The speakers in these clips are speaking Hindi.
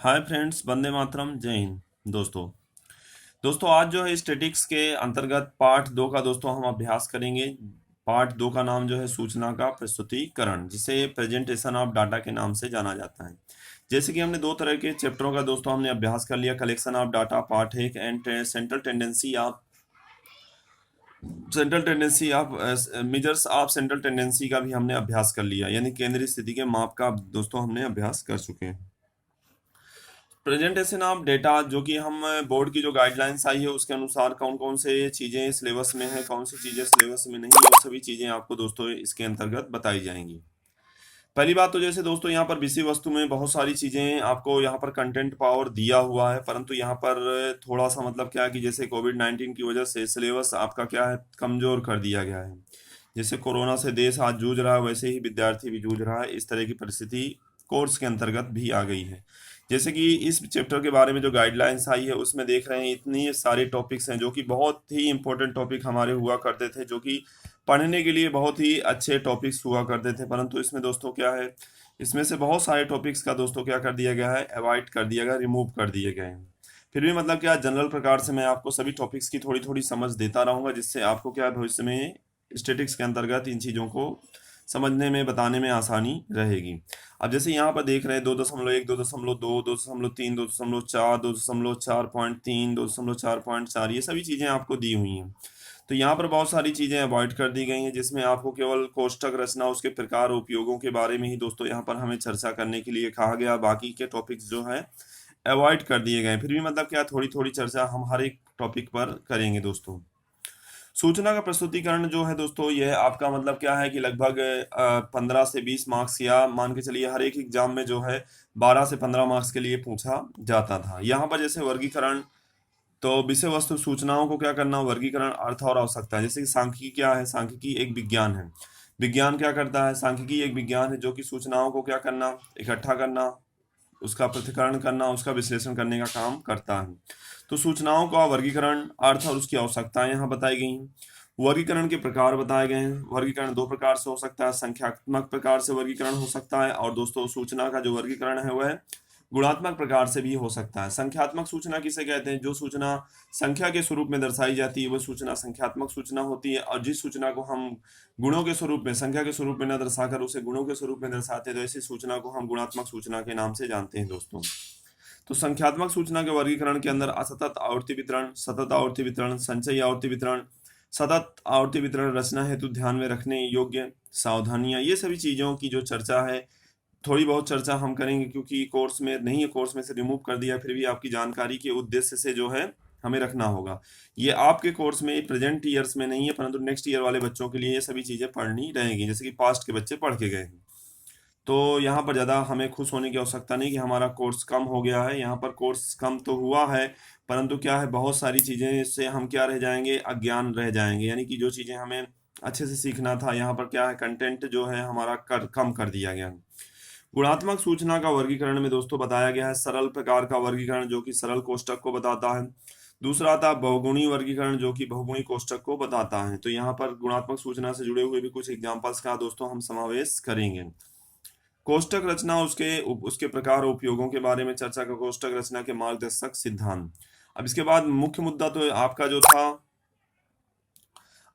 हाय फ्रेंड्स, वंदे मातरम, जय हिंद। दोस्तों दोस्तों आज जो है स्टैटिक्स के अंतर्गत पार्ट 2 का दोस्तों हम अभ्यास करेंगे। पार्ट 2 का नाम जो है सूचना का प्रस्तुतिकरण, जिसे प्रेजेंटेशन ऑफ डाटा के नाम से जाना जाता है। जैसे कि हमने दो तरह के चैप्टरों का दोस्तों हमने अभ्यास कर लिया, collection of data part 1 and central tendency of measures of central tendency का भी हमने अभ्यास कर लिया, यानी केंद्रीय स्थिति के माप का दोस्तों हमने अभ्यास कर चुके हैं। प्रेजेंटेशन ऑफ डेटा, जो कि हम बोर्ड की जो गाइडलाइंस आई है उसके अनुसार कौन कौन से चीज़ें सिलेबस में है, कौन सी चीज़ें सिलेबस में नहीं है, वो सभी चीज़ें आपको दोस्तों इसके अंतर्गत बताई जाएंगी। पहली बात तो जैसे दोस्तों यहाँ पर विषय वस्तु में बहुत सारी चीज़ें आपको यहाँ पर कंटेंट पावर दिया हुआ है, परंतु यहाँ पर थोड़ा सा मतलब क्या है कि जैसे कोविड-19 की वजह से सिलेबस आपका क्या है, कमज़ोर कर दिया गया है। जैसे कोरोना से देश आज जूझ रहा है, वैसे ही विद्यार्थी भी जूझ रहा है। इस तरह की परिस्थिति कोर्स के अंतर्गत भी आ गई है। जैसे कि इस चैप्टर के बारे में जो गाइडलाइंस आई है उसमें देख रहे हैं इतनी सारे टॉपिक्स हैं जो कि बहुत ही इंपॉर्टेंट टॉपिक हमारे हुआ करते थे, जो कि पढ़ने के लिए बहुत ही अच्छे टॉपिक्स हुआ करते थे, परंतु इसमें दोस्तों क्या है, इसमें से बहुत सारे टॉपिक्स का दोस्तों क्या कर दिया गया है, अवॉइड कर दिया गया, रिमूव कर दिए गए हैं। फिर भी मतलब क्या जनरल प्रकार से मैं आपको सभी टॉपिक्स की थोड़ी थोड़ी समझ देता रहूंगा, जिससे आपको क्या भविष्य में स्टैटिक्स के अंतर्गत इन चीज़ों को समझने में बताने में आसानी रहेगी। अब जैसे यहाँ पर देख रहे हैं 2.1, 2.2, 2.3, 2.4, 2.4.3, 2.4.4, ये सभी चीज़ें आपको दी हुई हैं। तो यहाँ पर बहुत सारी चीज़ें अवॉइड कर दी गई हैं, जिसमें आपको केवल कोष्ठक रचना, उसके प्रकार और उपयोगों के बारे में ही दोस्तों यहाँ पर हमें चर्चा करने के लिए कहा गया। बाकी के टॉपिक्स जो है अवॉइड कर दिए गए। फिर भी मतलब क्या थोड़ी थोड़ी चर्चा हम हर एक टॉपिक पर करेंगे दोस्तों। सूचना का प्रस्तुतिकरण जो है दोस्तों, यह आपका मतलब क्या है कि लगभग 15 से 20 मार्क्स, या मान के चलिए हर एक एग्जाम में जो है 12 से 15 मार्क्स के लिए पूछा जाता था। यहाँ पर जैसे वर्गीकरण, तो विषय वस्तु सूचनाओं को क्या करना, वर्गीकरण, अर्थ और आवश्यकता। जैसे कि सांख्यिकी क्या है, सांख्यिकी एक विज्ञान है। विज्ञान क्या करता है, सांख्यिकी एक विज्ञान है जो कि सूचनाओं को क्या करना, इकट्ठा करना, उसका पृथक्करण करना, उसका विश्लेषण करने का काम करता है। तो सूचनाओं का वर्गीकरण, अर्थ और उसकी आवश्यकताएं यहाँ बताई गई हैं। वर्गीकरण के प्रकार बताए गए हैं। वर्गीकरण दो प्रकार से हो सकता है, संख्यात्मक प्रकार से वर्गीकरण हो सकता है, और दोस्तों सूचना का जो वर्गीकरण है वह गुणात्मक प्रकार से भी हो सकता है। संख्यात्मक सूचना किसे कहते हैं, जो सूचना संख्या के स्वरूप में दर्शाई जाती है वह सूचना संख्यात्मक सूचना होती है, और जिस सूचना को हम गुणों के स्वरूप में, संख्या के स्वरूप में न दर्शाकर उसे गुणों के स्वरूप में दर्शाते हैं, तो ऐसी सूचना को हम गुणात्मक सूचना के नाम से जानते हैं दोस्तों। तो संख्यात्मक सूचना के वर्गीकरण के अंदर असतत आवर्ती वितरण, सतत आवर्ती वितरण, संचयी आवर्ती वितरण, सतत आवर्ती वितरण, रचना हेतु ध्यान में रखने योग्य सावधानियां, ये सभी चीज़ों की जो चर्चा है, थोड़ी बहुत चर्चा हम करेंगे, क्योंकि कोर्स में नहीं है, कोर्स में से रिमूव कर दिया, फिर भी आपकी जानकारी के उद्देश्य से जो है हमें रखना होगा। ये आपके कोर्स में प्रेजेंट ईयर्स में नहीं है, परंतु नेक्स्ट ईयर वाले बच्चों के लिए ये सभी चीज़ें पढ़नी रहेंगी, जैसे कि पास्ट के बच्चे पढ़ के गए हैं। तो यहाँ पर ज़्यादा हमें खुश होने की आवश्यकता नहीं कि हमारा कोर्स कम हो गया है। यहाँ पर कोर्स कम तो हुआ है, परंतु क्या है, बहुत सारी चीज़ें से हम क्या रह जाएंगे, अज्ञान रह जाएंगे, यानी कि जो चीज़ें हमें अच्छे से सीखना था, यहाँ पर क्या है, कंटेंट जो है हमारा कम कर दिया गया। गुणात्मक सूचना का वर्गीकरण में दोस्तों बताया गया है सरल प्रकार का वर्गीकरण, जो कि सरल कोष्ठक को बताता है। दूसरा था बहुगुणी वर्गीकरण, जो कि बहुगुणी कोष्ठक को बताता है। तो यहाँ पर गुणात्मक सूचना से जुड़े हुए भी कुछ एग्जांपल्स का दोस्तों हम समावेश करेंगे। कोष्ठक रचना, उसके उसके प्रकार और उपयोगों के बारे में चर्चा का, कोष्ठक रचना के मार्गदर्शक सिद्धांत। अब इसके बाद मुख्य मुद्दा तो आपका जो था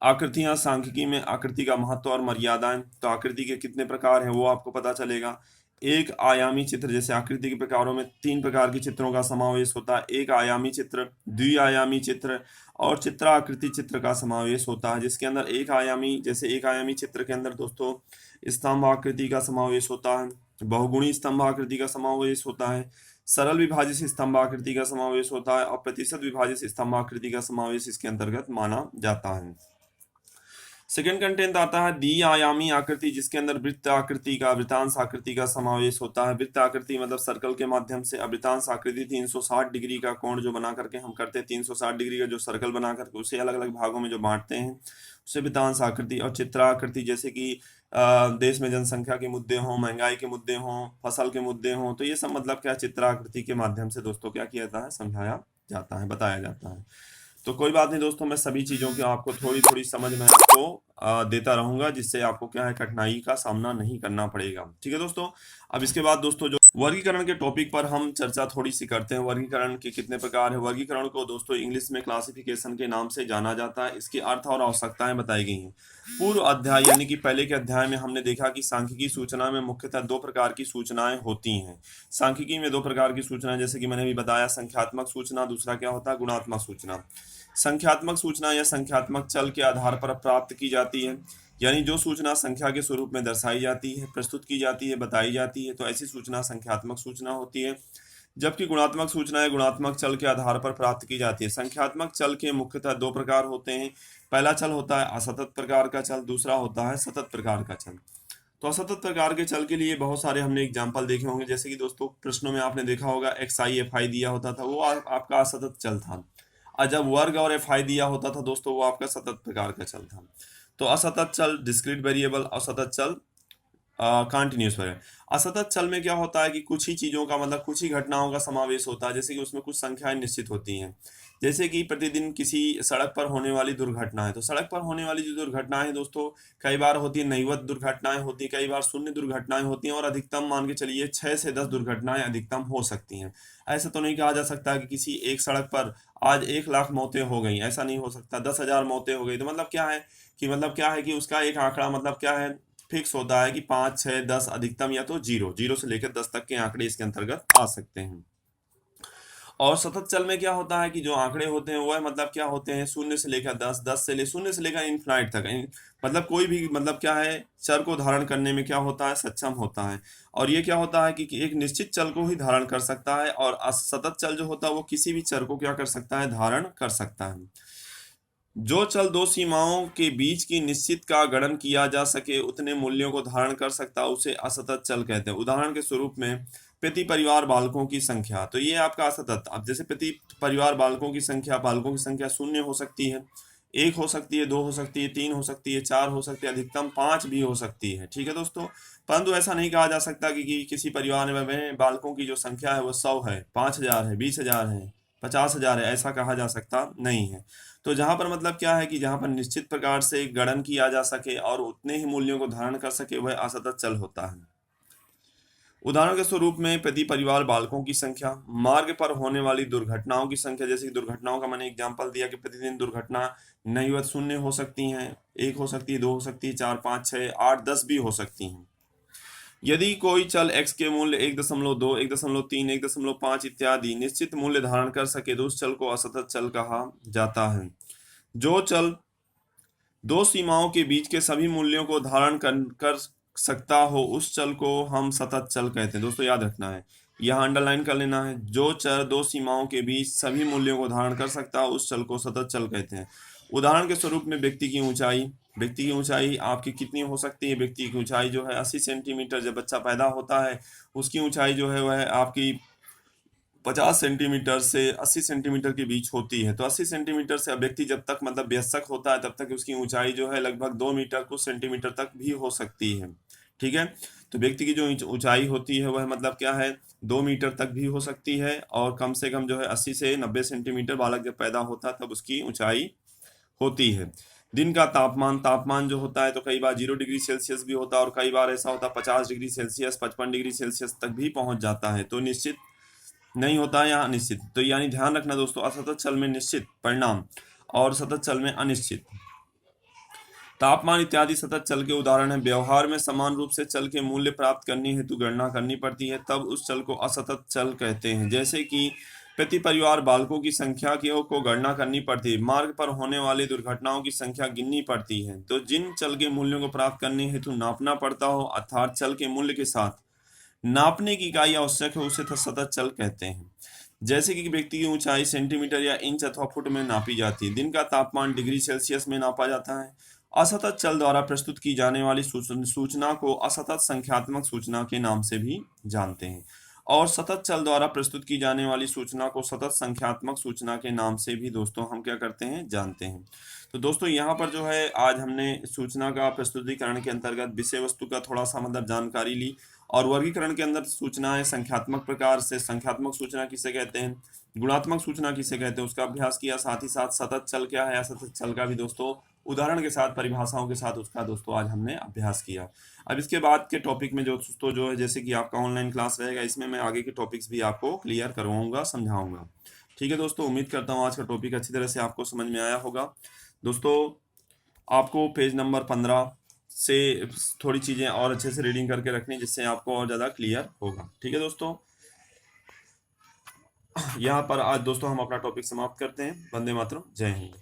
आकृतियां, सांख्यिकी में आकृति का महत्व और मर्यादाएं। तो आकृति के कितने प्रकार हैं वो आपको पता चलेगा। एक आयामी चित्र, जैसे आकृति के प्रकारों में 3 प्रकार के चित्रों का समावेश होता है, एक आयामी चित्र, द्विआयामी चित्र और चित्राकृति चित्र का समावेश होता है। जिसके अंदर एक आयामी, जैसे एक आयामी चित्र के अंदर दोस्तों स्तंभ आकृति का समावेश होता है, बहुगुणी स्तंभ आकृति का समावेश होता है, सरल विभाजित स्तंभ आकृति का समावेश होता है, और प्रतिशत विभाजित स्तंभ आकृति का समावेश इसके अंतर्गत माना जाता है। सेकेंड कंटेंट आता है द्वि आयामी आकृति, जिसके अंदर वृत्त आकृति का, वृत्तांश आकृति का समावेश होता है। वृत्त आकृति मतलब सर्कल के माध्यम से, वृत्तांश आकृति 360 डिग्री का कोण जो बना करके हम करते हैं, 360 डिग्री का जो सर्कल बना करके उसे अलग अलग भागों में जो बांटते हैं उसे वृत्तांश आकृति। और चित्राकृति, जैसे कि देश में जनसंख्या के मुद्दे हों, महंगाई के मुद्दे हों, फसल के मुद्दे हों, तो ये सब मतलब क्या चित्राकृति के माध्यम से दोस्तों क्या किया जाता है, समझाया जाता है, बताया जाता है। तो कोई बात नहीं दोस्तों, मैं सभी चीज़ों की आपको थोड़ी थोड़ी समझ में आपको देता रहूंगा, जिससे आपको क्या है, कठिनाई का सामना नहीं करना पड़ेगा। ठीक है दोस्तों। अब इसके बाद दोस्तों जो वर्गीकरण के टॉपिक पर हम चर्चा थोड़ी सी करते हैं। वर्गीकरण के कितने प्रकार है। वर्गीकरण को दोस्तों इंग्लिश में क्लासिफिकेशन के नाम से जाना जाता है। इसके अर्थ और आवश्यकताएं बताई गई हैं। पूर्व अध्याय यानी कि पहले के अध्याय में हमने देखा कि सांख्यिकी सूचना में मुख्यतः दो प्रकार की सूचनाएं होती हैं। सांख्यिकी में दो प्रकार की सूचना, जैसे कि मैंने भी बताया, संख्यात्मक सूचना, दूसरा क्या होता है, गुणात्मक सूचना। संख्यात्मक सूचना या संख्यात्मक चल के आधार पर प्राप्त की जाती है, यानी जो सूचना संख्या के स्वरूप में दर्शाई जाती है, प्रस्तुत की जाती है, बताई जाती है, तो ऐसी सूचना संख्यात्मक सूचना होती है। जबकि गुणात्मक सूचनाएं गुणात्मक चल के आधार पर प्राप्त की जाती है। संख्यात्मक चल के मुख्यतः दो प्रकार होते हैं। पहला चल होता है असतत प्रकार का चल, दूसरा होता है सतत प्रकार का चल। तो असतत प्रकार के चल के लिए बहुत सारे हमने एग्जाम्पल देखे होंगे, जैसे कि दोस्तों प्रश्नों में आपने देखा होगा एक्स आई एफ आई दिया होता था, वो आपका असतत चल था। और जब वर्ग और एफ आई दिया होता था दोस्तों, वो आपका सतत प्रकार का चल था। तो असतत चल डिस्क्रीट वेरिएबल और सतत चल कंटिन्यूस वेरिएबल। असतत चल में क्या होता है कि कुछ ही चीज़ों का मतलब कुछ ही घटनाओं का समावेश होता है, जैसे कि उसमें कुछ संख्याएं निश्चित होती हैं। जैसे कि प्रतिदिन किसी सड़क पर होने वाली दुर्घटनाएं, तो सड़क पर होने वाली जो दुर्घटनाएं हैं दोस्तों, कई बार होती है नैवत दुर्घटनाएं होती है, कई बार शून्य दुर्घटनाएं होती हैं, और अधिकतम मान के चलिए 6 से 10 दुर्घटनाएं अधिकतम हो सकती हैं। ऐसा तो नहीं कहा जा सकता कि किसी एक सड़क पर आज 1 लाख मौतें हो गई, ऐसा नहीं हो सकता। 10,000 मौतें हो गई, तो मतलब क्या है कि उसका एक आंकड़ा मतलब क्या है, फिक्स होता है कि 5, 6, 10 अधिकतम, या तो जीरो जीरो से लेकर 10 तक के आंकड़े इसके अंतर्गत आ सकते हैं। और सतत चल में क्या होता है कि जो आंकड़े होते हैं वह मतलब क्या होते हैं, शून्य से लेकर 10, 10 से ले शून्य से लेकर इन्फिनाइट तक, मतलब कोई भी मतलब क्या है, चर को धारण करने में क्या होता है, सक्षम होता है। और ये क्या होता है कि एक निश्चित चल को ही धारण कर सकता है, और सतत चल जो होता है वो किसी भी चर को क्या कर सकता है, धारण कर सकता है। जो चल दो सीमाओं के बीच की निश्चित का गणन किया जा सके उतने मूल्यों को धारण कर सकता, उसे असतत चल कहते हैं। उदाहरण के स्वरूप में प्रति परिवार बालकों की संख्या, तो ये आपका असतत। अब जैसे प्रति परिवार बालकों की संख्या शून्य हो सकती है, 1 हो सकती है, 2 हो सकती है, 3 हो सकती है, 4 हो सकती है, अधिकतम 5 भी हो सकती है। ठीक है दोस्तों, परंतु ऐसा नहीं कहा जा सकता कि किसी परिवार में बालकों की जो संख्या है वो 100 है, 5,000 है, 20,000 है, 50,000 है, ऐसा कहा जा सकता नहीं है। तो जहाँ पर मतलब क्या है कि जहाँ पर निश्चित प्रकार से गणन किया जा सके और उतने ही मूल्यों को धारण कर सके, वह असतत चल होता है। उदाहरण के स्वरूप में प्रति परिवार बालकों की संख्या, मार्ग पर होने वाली दुर्घटनाओं की संख्या, जैसे कि दुर्घटनाओं का मैंने एग्जांपल दिया कि प्रतिदिन दुर्घटना नैवत शून्य हो सकती हैं, 1 हो सकती है, 2 हो सकती है, 4, 5, 6, 8, 10 भी हो सकती हैं। यदि कोई चल x के मूल्य 1.2, 1.3, 1.5 इत्यादि निश्चित मूल्य धारण कर सके तो उस चल को असतत चल कहा जाता है। जो चल दो सीमाओं के बीच के सभी मूल्यों को धारण कर सकता हो उस चल को हम सतत चल कहते हैं। दोस्तों याद रखना है, यहाँ अंडरलाइन कर लेना है, जो चर दो सीमाओं के बीच सभी मूल्यों को धारण कर सकता हो उस चल को सतत चल कहते हैं। उदाहरण के स्वरूप में व्यक्ति की ऊंचाई आपकी कितनी हो सकती है, व्यक्ति की ऊंचाई जो है 80 सेंटीमीटर। जब बच्चा पैदा होता है उसकी ऊंचाई जो है वह आपकी 50 सेंटीमीटर से 80 सेंटीमीटर के बीच होती है। तो 80 सेंटीमीटर से व्यक्ति जब तक मतलब वयस्क होता है तब तक उसकी ऊंचाई जो है लगभग 2 मीटर कुछ सेंटीमीटर तक भी हो सकती है। ठीक है, तो व्यक्ति की जो ऊंचाई होती है वह मतलब क्या है, 2 मीटर तक भी हो सकती है, और कम से कम जो है 80 से 90 सेंटीमीटर बालक जब पैदा होता है तब उसकी ऊंचाई होती है। दिन का तापमान जो होता है तो कई बार 0 डिग्री सेल्सियस भी होता है, और कई बार ऐसा होता है 50 डिग्री सेल्सियस, 55 डिग्री सेल्सियस तक भी पहुंच जाता है। तो निश्चित नहीं होता है यहाँ निश्चित। तो यानी ध्यान रखना दोस्तों, असतत चल में निश्चित परिणाम और सतत चल में अनिश्चित। तापमान इत्यादि सतत चल के उदाहरण है। व्यवहार में समान रूप से चल के मूल्य प्राप्त करनी हेतु गणना करनी पड़ती है, तब उस चल को असतत चल कहते हैं। जैसे कि प्रति परिवार बालकों की संख्या को गणना करनी पड़ती है, मार्ग पर होने वाली दुर्घटनाओं की संख्या गिननी पड़ती है, तो जिन चल के मूल्यों को प्राप्त करने हेतु नापना पड़ता हो अर्थात चल के मूल्य के साथ नापने की इकाई आवश्यक है, उसे सतत चल कहते हैं। जैसे कि व्यक्ति की ऊंचाई सेंटीमीटर या इंच अथवा फुट में नापी जाती है, दिन का तापमान डिग्री सेल्सियस में नापा जाता है। असतत चल द्वारा प्रस्तुत की जाने वाली सूचना को असतत संख्यात्मक सूचना के नाम से भी जानते हैं, और सतत चल द्वारा प्रस्तुत की जाने वाली सूचना को सतत संख्यात्मक सूचना के नाम से भी दोस्तों हम क्या करते हैं, जानते हैं। तो दोस्तों यहाँ पर जो है आज हमने सूचना का प्रस्तुतिकरण के अंतर्गत विषय वस्तु का थोड़ा सा मतलब जानकारी ली, और वर्गीकरण के अंदर सूचनाएं संख्यात्मक प्रकार से, संख्यात्मक सूचना किसे कहते हैं, गुणात्मक सूचना किसे कहते हैं, उसका अभ्यास किया। साथ ही साथ सतत चल क्या है, असतत चल का भी दोस्तों उदाहरण के साथ, परिभाषाओं के साथ उसका दोस्तों आज हमने अभ्यास किया। अब इसके बाद के टॉपिक में जो दोस्तों जो है, जैसे कि आपका ऑनलाइन क्लास रहेगा, इसमें मैं आगे के टॉपिक्स भी आपको क्लियर करवाऊंगा, समझाऊंगा। ठीक है दोस्तों, उम्मीद करता हूँ आज का टॉपिक अच्छी तरह से आपको समझ में आया होगा। दोस्तों आपको पेज नंबर 15 से थोड़ी चीज़ें और अच्छे से रीडिंग करके रखनी, जिससे आपको और ज़्यादा क्लियर होगा। ठीक है दोस्तों, यहाँ पर आज दोस्तों हम अपना टॉपिक समाप्त करते हैं। वंदे मातरम, जय हिंद।